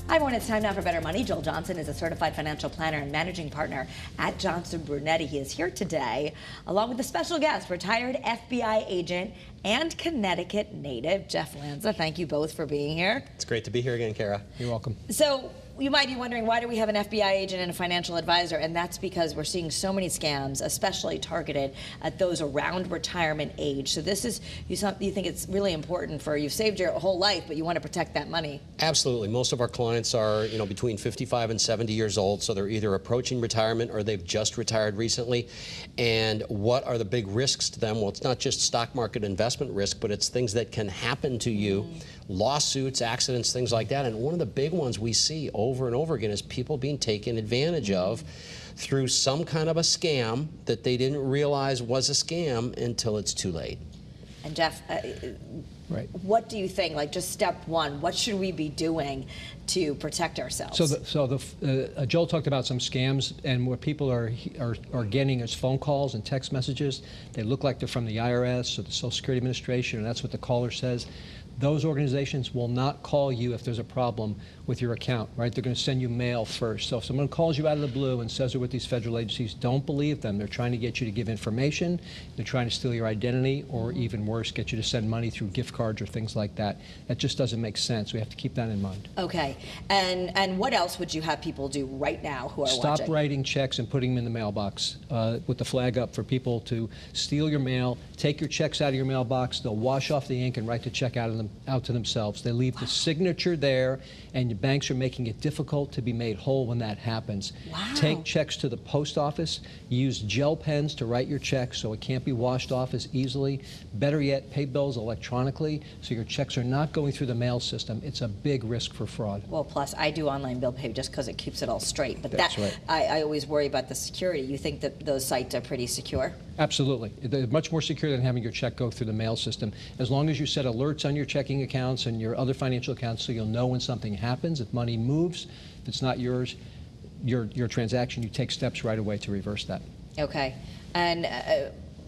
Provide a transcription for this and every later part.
Hi, everyone. It's time now for Better Money. Joel Johnson is a certified financial planner and managing partner at Johnson Brunetti. He is here today, along with a special guest, retired FBI agent and Connecticut native, Jeff Lanza. Thank you both for being here. It's great to be here again, Kara. You're welcome. So, you might be wondering, why do we have an FBI agent and a financial advisor? And that's because we're seeing so many scams, especially targeted at those around retirement age. So this is, you think it's really important for, you've saved your whole life, but you want to protect that money. Absolutely. Most of our clients are, between 55 and 70 years old, so they're either approaching retirement or they've just retired recently. And what are the big risks to them? Well, it's not just stock market investment risk, but it's things that can happen to you, lawsuits, accidents, things like that. And one of the big ones we see over and over again is people being taken advantage of through some kind of a scam that they didn't realize was a scam until it's too late. And Jeff, right. What do you think, like just step one, what should we be doing to protect ourselves? Joel talked about some scams, and what people are getting is phone calls and text messages. They look like they're from the IRS or the Social Security Administration, and that's what the caller says. Those organizations will not call you if there's a problem with your account, right? They're going to send you mail first. So if someone calls you out of the blue and says they're with these federal agencies, don't believe them. They're trying to get you to give information. They're trying to steal your identity, or even worse, get you to send money through gift cards or things like that. That just doesn't make sense. We have to keep that in mind. Okay. And what else would you have people do right now who are watching? Stop writing checks and putting them in the mailbox with the flag up for people to steal your mail. Take your checks out of your mailbox. They'll wash off the ink and write the check out to themselves. They leave the signature there, and the banks are making it difficult to be made whole when that happens. Wow. Take checks to the post office. Use gel pens to write your checks so it can't be washed off as easily. Better yet, pay bills electronically so your checks are not going through the mail system. It's a big risk for fraud. Well, plus I do online bill pay just because it keeps it all straight. But that's right. I always worry about the security. You think that those sites are pretty secure? Absolutely. They're much more secure than having your check go through the mail system. As long as you set alerts on your checking accounts and your other financial accounts so you'll know when something happens, if money moves, if it's not yours, your transaction, you take steps right away to reverse that. Okay. And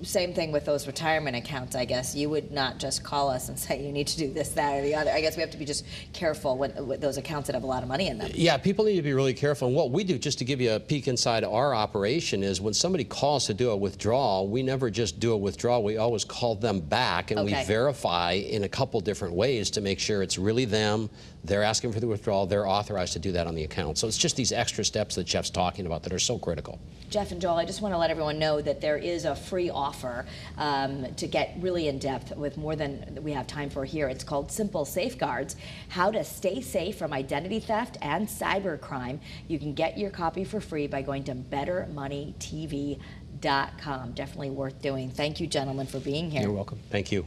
same thing with those retirement accounts, I guess. You would not just call us and say you need to do this, that, or the other. I guess we have to be just careful with those accounts that have a lot of money in them. Yeah, people need to be really careful. And what we do, just to give you a peek inside our operation, is when somebody calls to do a withdrawal, we never just do a withdrawal. We always call them back, and we verify in a couple different ways to make sure it's really them. They're asking for the withdrawal. They're authorized to do that on the account. So it's just these extra steps that Jeff's talking about that are so critical. Jeff and Joel, I just want to let everyone know that there is a free offer to get really in depth with more than we have time for here. It's called Simple Safeguards, How to Stay Safe from Identity Theft and Cybercrime. You can get your copy for free by going to bettermoneytv.com. Definitely worth doing. Thank you, gentlemen, for being here. You're welcome. Thank you.